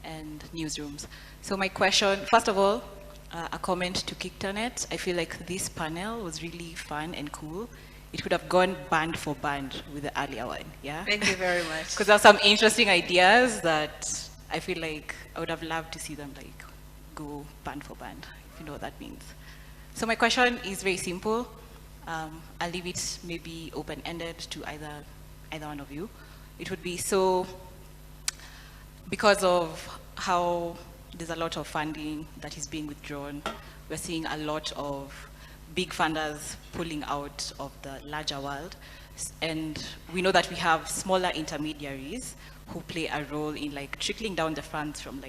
Speaker 12: and newsrooms. So my question, first of all, a comment to KICTANet. I feel like this panel was really fun and cool. It could have gone band for band with the earlier one, yeah?
Speaker 1: Thank you very much.
Speaker 12: Because there are some interesting ideas that I feel like I would have loved to see them go band for band, if you know what that means. So my question is very simple. I'll leave it maybe open-ended to either one of you. It would be because of how there's a lot of funding that is being withdrawn, we're seeing a lot of big funders pulling out of the larger world. And we know that we have smaller intermediaries who play a role in trickling down the funds from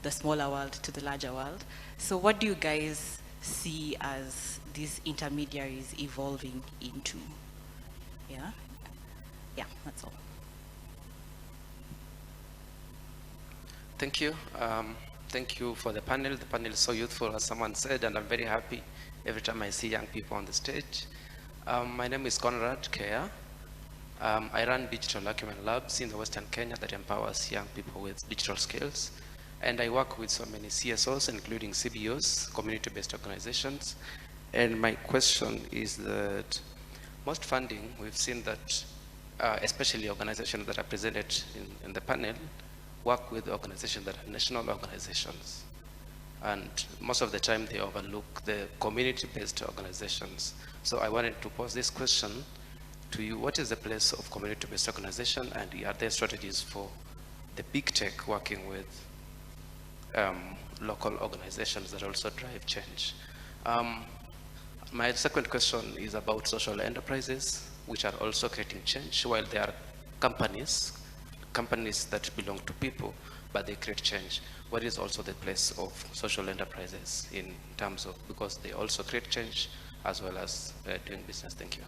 Speaker 12: the smaller world to the larger world. So what do you guys see as these intermediaries evolving into? Yeah, that's all.
Speaker 3: Thank you. Thank you for the panel. The panel is so youthful, as someone said, and I'm very happy every time I see young people on the stage. My name is Conrad Kea. I run Digital Acumen Labs in the Western Kenya that empowers young people with digital skills. And I work with so many CSOs, including CBOs, community-based organizations. And my question is that most funding, we've seen that, especially organizations that are presented in the panel, work with organizations that are national organizations. And most of the time they overlook the community-based organizations. So I wanted to pose this question to you. What is the place of community-based organization, and are there strategies for the big tech working with local organizations that also drive change? My second question is about social enterprises, which are also creating change, while there are companies that belong to people, but they create change. What is also the place of social enterprises in terms of, because they also create change as well as doing business? Thank you.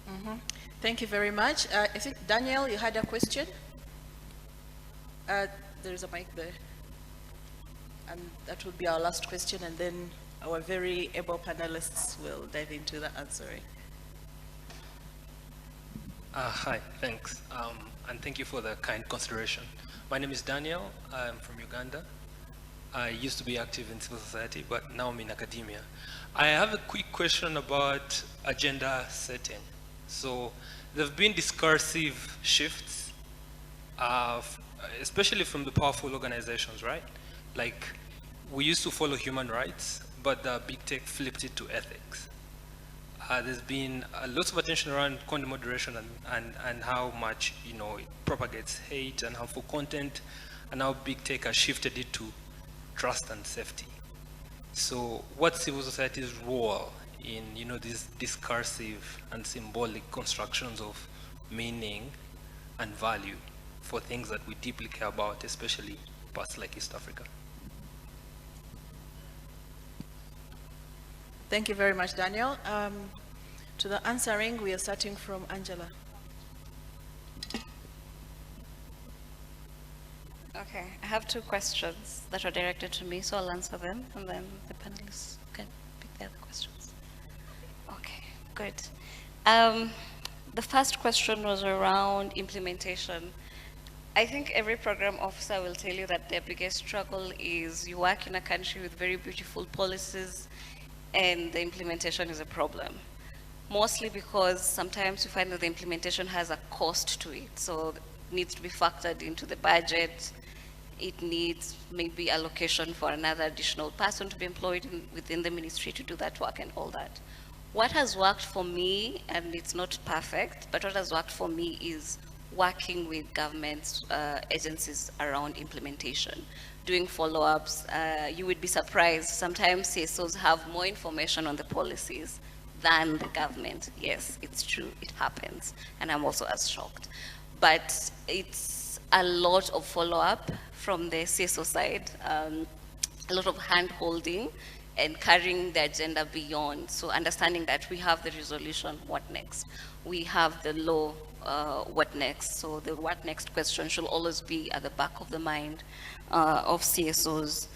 Speaker 1: Mm-hmm. Thank you very much. I think, Daniel, you had a question? There's a mic there. And that will be our last question, and then our very able panelists will dive into the answering.
Speaker 13: Hi, thanks. And thank you for the kind consideration. My name is Daniel. I'm from Uganda. I used to be active in civil society, but now I'm in academia. I have a quick question about agenda setting. So there have been discursive shifts, especially from the powerful organizations, right? Like, we used to follow human rights, but the big tech flipped it to ethics. There's been lots of attention around content moderation and how much, you know, it propagates hate and harmful content, and how big tech has shifted it to trust and safety. So what's civil society's role in, you know, these discursive and symbolic constructions of meaning and value for things that we deeply care about, especially parts like East Africa?
Speaker 1: Thank you very much, Daniel. To the answering, we are starting from Angela.
Speaker 2: Okay, I have two questions that are directed to me, so I'll answer them, and then the panelists can pick the other questions. Okay, good. The first question was around implementation. I think every program officer will tell you that their biggest struggle is you work in a country with very beautiful policies, and the implementation is a problem. Mostly because sometimes you find that the implementation has a cost to it. So it needs to be factored into the budget. It needs maybe allocation for another additional person to be employed within the ministry to do that work and all that. What has worked for me, and it's not perfect, but what has worked for me is working with government agencies around implementation, doing follow-ups. You would be surprised, sometimes CSOs have more information on the policies than the government. Yes, it's true, it happens, and I'm also as shocked. But it's a lot of follow-up from the CSO side, a lot of hand-holding and carrying the agenda beyond. So understanding that we have the resolution, what next? We have the law, what next? So the what next question should always be at the back of the mind of CSOs.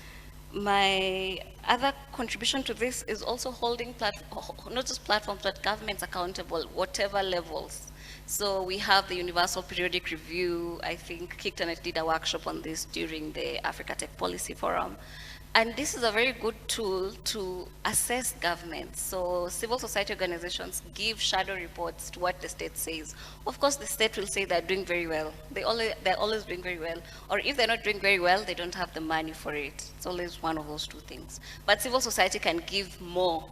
Speaker 2: My other contribution to this is also holding not just platforms, but governments accountable, whatever levels. So we have the Universal Periodic Review. I think KICTANet did a workshop on this during the Africa Tech Policy Forum. And this is a very good tool to assess governments. So civil society organizations give shadow reports to what the state says. Of course, the state will say they're doing very well. They're always doing very well. Or if they're not doing very well, they don't have the money for it. It's always one of those two things. But civil society can give more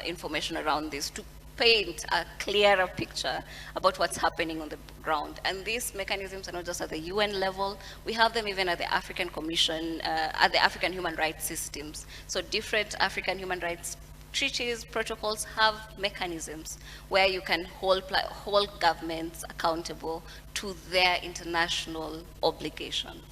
Speaker 2: information around this to paint a clearer picture about what's happening on the ground. And these mechanisms are not just at the UN level, we have them even at the African Commission, at the African human rights systems. So different African human rights treaties, protocols have mechanisms where you can hold governments accountable to their international obligations.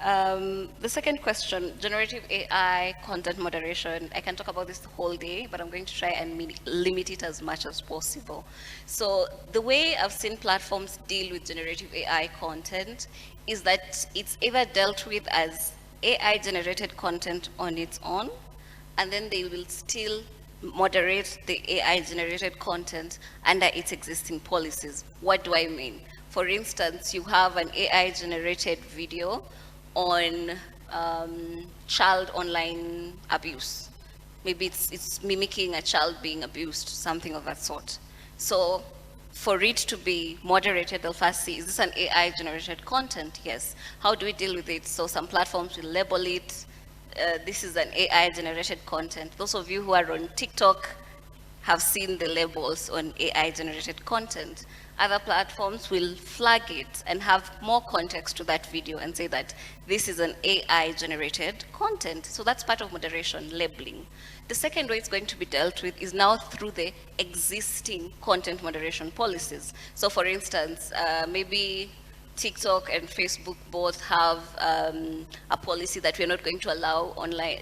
Speaker 2: The second question, generative AI, content moderation. I can talk about this the whole day, but I'm going to try and limit it as much as possible. So the way I've seen platforms deal with generative AI content is that it's either dealt with as AI-generated content on its own, and then they will still moderate the AI-generated content under its existing policies. What do I mean? For instance, you have an AI-generated video on child online abuse. Maybe it's mimicking a child being abused, something of that sort. So for it to be moderated, they'll first see, is this an AI-generated content? Yes. How do we deal with it? So some platforms will label it, this is an AI-generated content. Those of you who are on TikTok have seen the labels on AI-generated content. Other platforms will flag it and have more context to that video and say that this is an AI-generated content. So that's part of moderation, labeling. The second way it's going to be dealt with is now through the existing content moderation policies. So for instance, maybe TikTok and Facebook both have a policy that we're not going to allow online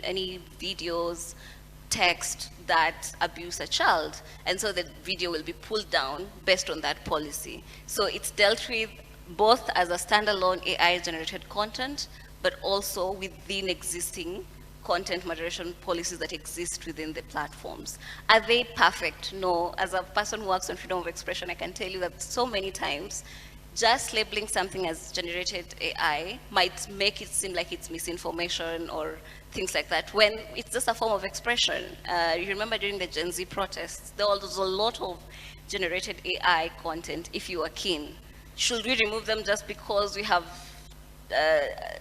Speaker 2: any videos, text that abuse a child, and so the video will be pulled down based on that policy. So it's dealt with both as a standalone AI-generated content, but also within existing content moderation policies that exist within the platforms. Are they perfect? No. As a person who works on freedom of expression, I can tell you that so many times, just labeling something as generated AI might make it seem like it's misinformation or things like that, when it's just a form of expression. You remember during the Gen Z protests, there was a lot of generated AI content, if you are keen. Should we remove them just because we have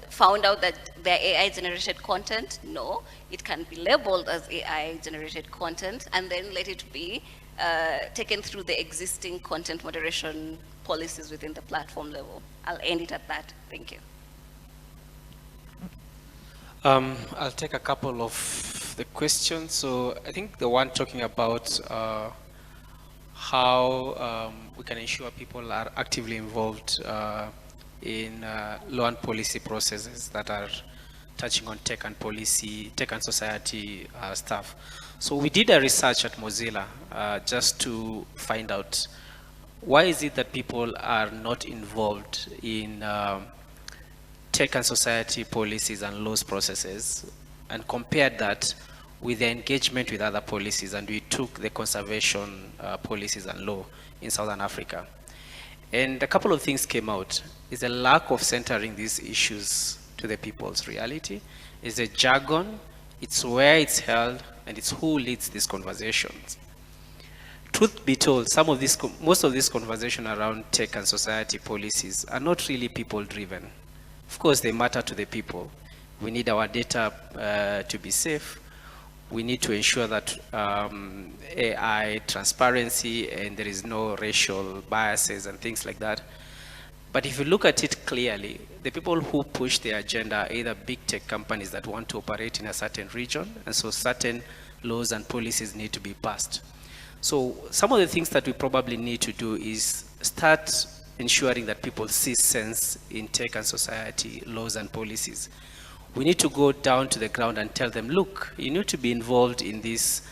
Speaker 2: found out that they're AI-generated content? No, it can be labeled as AI-generated content and then let it be taken through the existing content moderation policies within the platform level. I'll end it at that. Thank you.
Speaker 3: I'll take a couple of the questions. So I think the one talking about how we can ensure people are actively involved in law and policy processes that are touching on tech and policy, tech and society stuff. So we did a research at Mozilla just to find out why is it that people are not involved in tech and society policies and laws processes, and compared that with the engagement with other policies, and we took the conservation policies and law in Southern Africa. And a couple of things came out. Is a lack of centering these issues to the people's reality. Is a jargon, it's where it's held, and it's who leads these conversations. Truth be told, most of these conversations around tech and society policies are not really people-driven. Of course, they matter to the people. We need our data to be safe. We need to ensure that AI transparency and there is no racial biases and things like that. But if you look at it clearly, the people who push the agenda are either big tech companies that want to operate in a certain region, and so certain laws and policies need to be passed. So some of the things that we probably need to do is start ensuring that people see sense in tech and society laws and policies. We need to go down to the ground and tell them, look, you need to be involved in this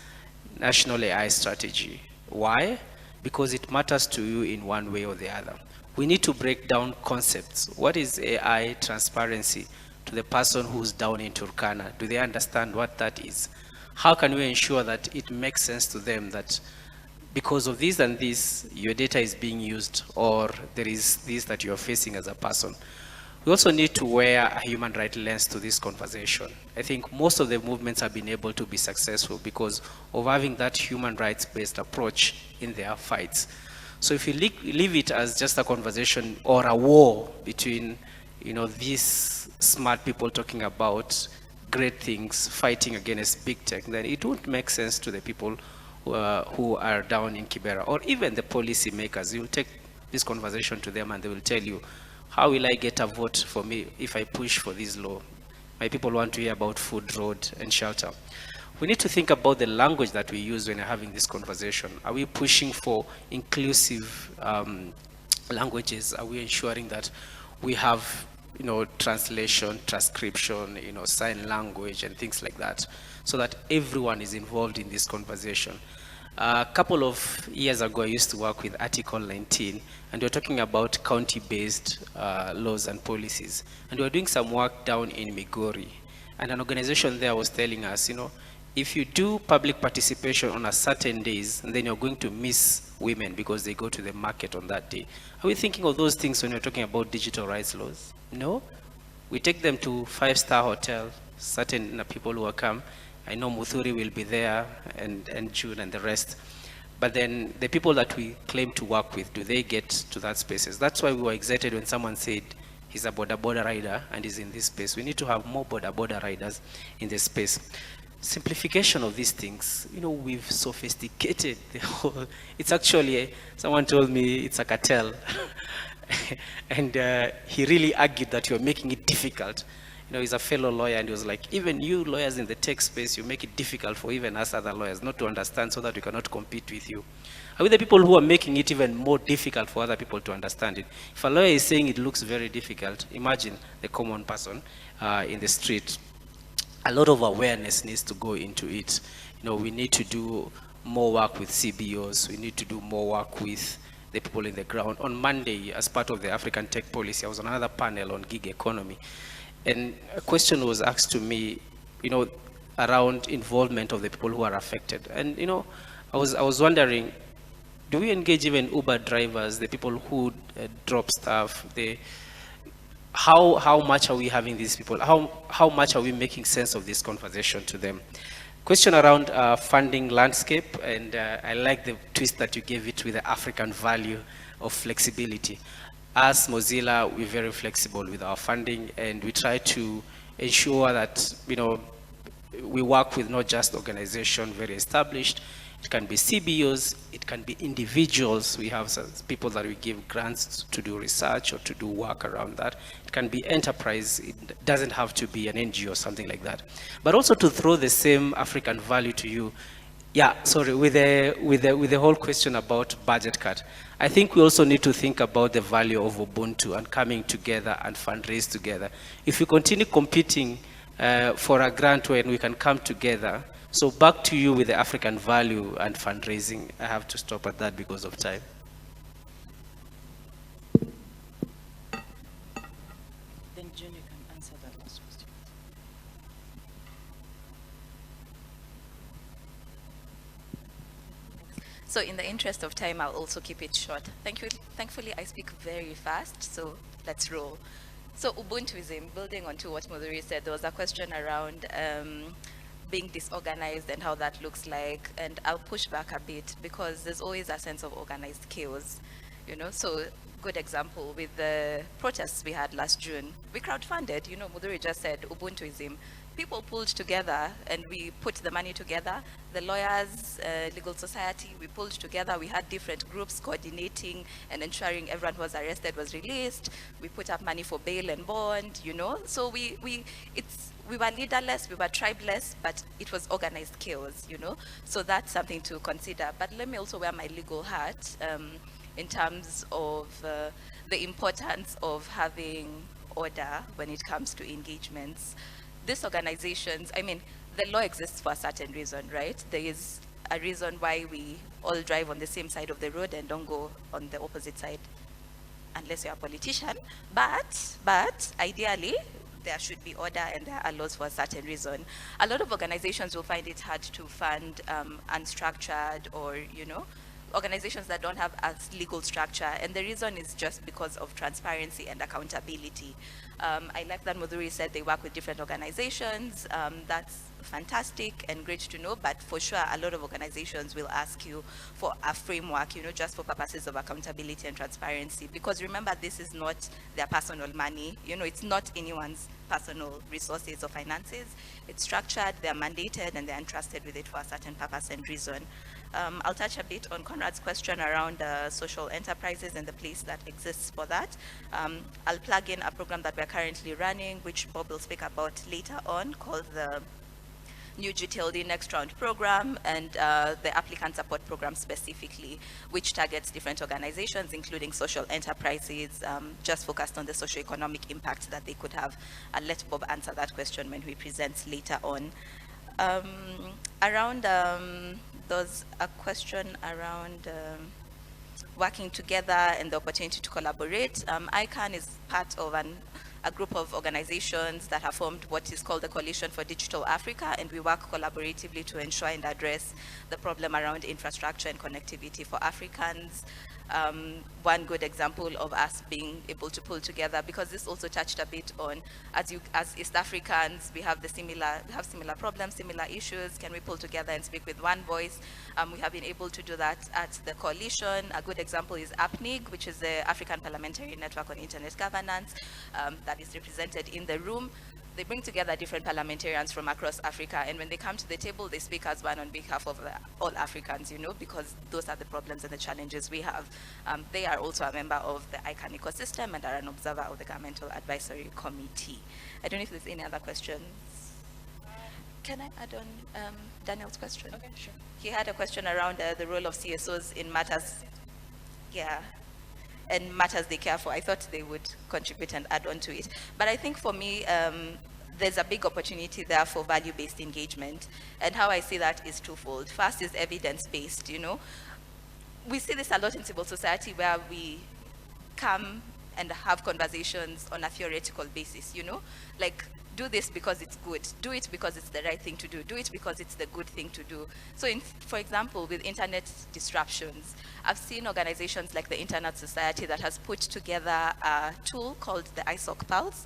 Speaker 3: national AI strategy. Why? Because it matters to you in one way or the other. We need to break down concepts. What is AI transparency to the person who's down in Turkana? Do they understand what that is? How can we ensure that it makes sense to them that because of this and this, your data is being used, or there is this that you're facing as a person? We also need to wear a human rights lens to this conversation. I think most of the movements have been able to be successful because of having that human rights-based approach in their fights. So if you leave it as just a conversation or a war between, these smart people talking about great things, fighting against big tech, then it won't make sense to the people who are down in Kibera, or even the policy makers. You'll take this conversation to them and they will tell you, how will I get a vote for me if I push for this law? My people want to hear about food, road, and shelter. We need to think about the language that we use when we're having this conversation. Are we pushing for inclusive languages? Are we ensuring that we have, translation, transcription, sign language, and things like that, so that everyone is involved in this conversation? A couple of years ago, I used to work with Article 19, and we were talking about county-based laws and policies. And we were doing some work down in Migori, and an organization there was telling us, if you do public participation on a certain days, then you're going to miss women because they go to the market on that day. Are we thinking of those things when we're talking about digital rights laws? No. We take them to five-star hotel, certain people who will come. I know Muthuri will be there, and June and the rest. But then the people that we claim to work with, do they get to that spaces? That's why we were excited when someone said he's a border rider and is in this space. We need to have more border riders in this space. Simplification of these things, we've sophisticated the whole, it's actually, someone told me it's a cartel. And he really argued that you're making it difficult. He's a fellow lawyer, and he was like, even you lawyers in the tech space, you make it difficult for even us other lawyers not to understand, so that we cannot compete with you. Are we the people who are making it even more difficult for other people to understand it? If a lawyer is saying it looks very difficult, imagine the common person in the street. A lot of awareness needs to go into it. We need to do more work with CBOs. We need to do more work with the people in the ground. On Monday, as part of the African Tech Policy, I was on another panel on gig economy. And a question was asked to me, around involvement of the people who are affected. And, I was wondering, do we engage even Uber drivers, the people who drop stuff, how much are we having these people? How much are we making sense of this conversation to them? Question around funding landscape, and I like the twist that you gave it with the African value of flexibility. As Mozilla, we're very flexible with our funding, and we try to ensure that, we work with not just organizations very established. It can be CBOs, it can be individuals. We have some people that we give grants to do research or to do work around that. It can be enterprise. It doesn't have to be an NGO or something like that. But also to throw the same African value to you. Yeah, sorry, with the whole question about budget cut, I think we also need to think about the value of Ubuntu and coming together and fundraise together. If we continue competing for a grant when we can come together. So back to you with the African value and fundraising. I have to stop at that because of time.
Speaker 1: Then June, you can answer that last question.
Speaker 4: So in the interest of time, I'll also keep it short. Thankfully, I speak very fast, so let's roll. So Ubuntuism, building on to what Muthuri said, there was a question around being disorganized and how that looks like, and I'll push back a bit because there's always a sense of organized chaos, So good example with the protests we had last June, we crowdfunded. Muthuri just said Ubuntuism. People pulled together and we put the money together. The lawyers, legal society, we pulled together. We had different groups coordinating and ensuring everyone who was arrested was released. We put up money for bail and bond, So we were leaderless, we were tribeless, but it was organized chaos, So that's something to consider. But let me also wear my legal hat in terms of the importance of having order when it comes to engagements. These organizations, the law exists for a certain reason, right? There is a reason why we all drive on the same side of the road and don't go on the opposite side, unless you're a politician. But ideally, there should be order and there are laws for a certain reason. A lot of organizations will find it hard to fund unstructured or, organizations that don't have a legal structure. And the reason is just because of transparency and accountability. I like that Muthuri said they work with different organizations. That's fantastic and great to know, but for sure a lot of organizations will ask you for a framework, just for purposes of accountability and transparency. Because remember, this is not their personal money. It's not anyone's personal resources or finances. It's structured, they're mandated, and they're entrusted with it for a certain purpose and reason. I'll touch a bit on Conrad's question around social enterprises and the place that exists for that. I'll plug in a program that we're currently running, which Bob will speak about later on, called the New GTLD Next Round program, and the applicant support program specifically, which targets different organizations, including social enterprises, just focused on the socioeconomic impact that they could have. I'll let Bob answer that question when he presents later on. There's a question around working together and the opportunity to collaborate. ICANN is part of a group of organizations that have formed what is called the Coalition for Digital Africa, and we work collaboratively to ensure and address the problem around infrastructure and connectivity for Africans. One good example of us being able to pull together, because this also touched a bit on, as East Africans, we have similar problems, similar issues. Can we pull together and speak with one voice? We have been able to do that at the coalition. A good example is APNIG, which is the African Parliamentary Network on Internet Governance, that is represented in the room. They bring together different parliamentarians from across Africa, and when they come to the table, they speak as one on behalf of all Africans, because those are the problems and the challenges we have. They are also a member of the ICANN ecosystem and are an observer of the Governmental Advisory Committee. I don't know if there's any other questions. Can I add on Daniel's question? Okay, sure. He had a question around the role of CSOs in matters, and matters they care for. I thought they would contribute and add on to it. But I think for me, there's a big opportunity there for value-based engagement. And how I see that is twofold. First is evidence-based, we see this a lot in civil society where we come and have conversations on a theoretical basis, you know? Like, do this because it's good. Do it because it's the right thing to do. Do it because it's the good thing to do. So, for example, with internet disruptions, I've seen organizations like the Internet Society that has put together a tool called the ISOC Pulse.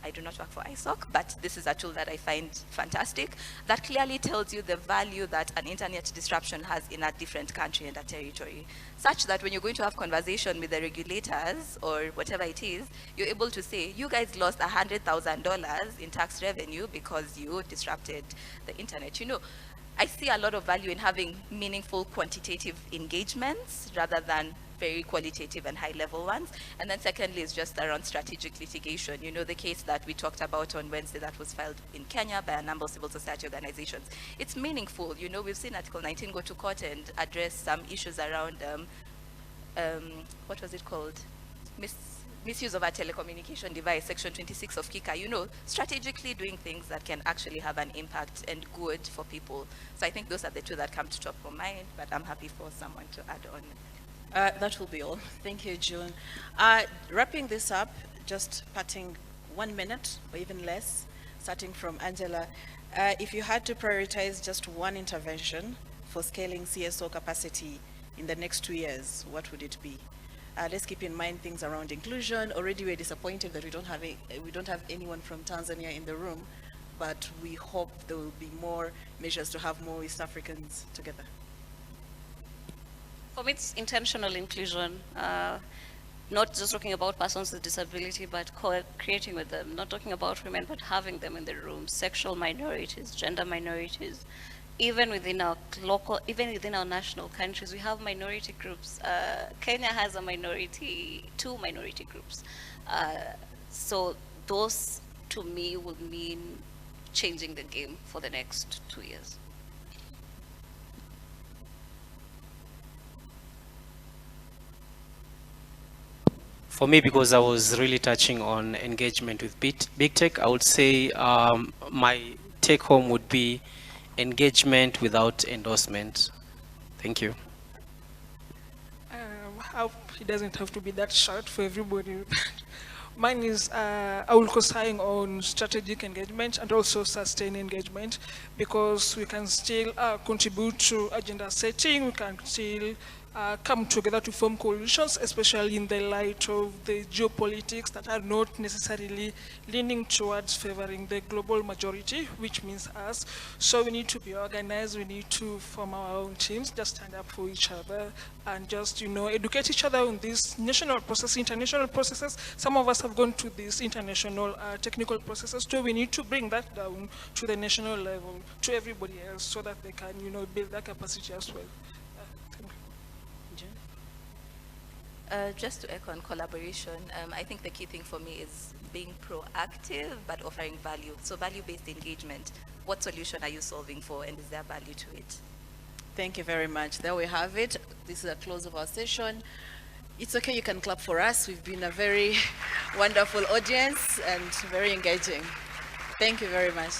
Speaker 4: I do not work for ISOC, but this is a tool that I find fantastic that clearly tells you the value that an internet disruption has in a different country and a territory, such that when you're going to have conversation with the regulators or whatever it is, you're able to say, you guys lost $100,000 in tax revenue because you disrupted the internet. You know, I see a lot of value in having meaningful quantitative engagements rather than very qualitative and high-level ones. And then secondly is just around strategic litigation. You know, the case that we talked about on Wednesday that was filed in Kenya by a number of civil society organizations. It's meaningful. You know, we've seen Article 19 go to court and address some issues around, what was it called? Misuse of a telecommunication device, Section 26 of KICA. You know, strategically doing things that can actually have an impact and good for people. So I think those are the two that come to top of mind, but I'm happy for someone to add on.
Speaker 1: That will be all. Thank you, June. Wrapping this up, just parting 1 minute or even less, starting from Angela. If you had to prioritize just one intervention for scaling CSO capacity in the next 2 years, what would it be? Let's keep in mind things around inclusion. Already we're disappointed that we don't have anyone from Tanzania in the room, but we hope there will be more measures to have more East Africans together.
Speaker 2: For me, it's intentional inclusion, not just talking about persons with disability, but creating with them, not talking about women, but having them in the room, sexual minorities, gender minorities. Even within our even within our national countries, we have minority groups. Kenya has two minority groups. So those, to me, would mean changing the game for the next 2 years.
Speaker 3: For me, because I was really touching on engagement with big tech, I would say my take home would be engagement without endorsement. Thank you.
Speaker 5: It doesn't have to be that short for everybody. Mine is, I will co-sign on strategic engagement and also sustained engagement, because we can still contribute to agenda setting, we can still come together to form coalitions, especially in the light of the geopolitics that are not necessarily leaning towards favoring the global majority, which means us. So we need to be organized, we need to form our own teams, just stand up for each other, and just, you know, educate each other on these national processes, international processes. Some of us have gone to these international technical processes, so we need to bring that down to the national level, to everybody else, so that they can, you know, build that capacity as well.
Speaker 4: Just to echo on collaboration, I think the key thing for me is being proactive but offering value. So value-based engagement. What solution are you solving for, and is there value to it?
Speaker 1: Thank you very much. There we have it. This is a close of our session. It's okay, you can clap for us. We've been a very wonderful audience and very engaging. Thank you very much.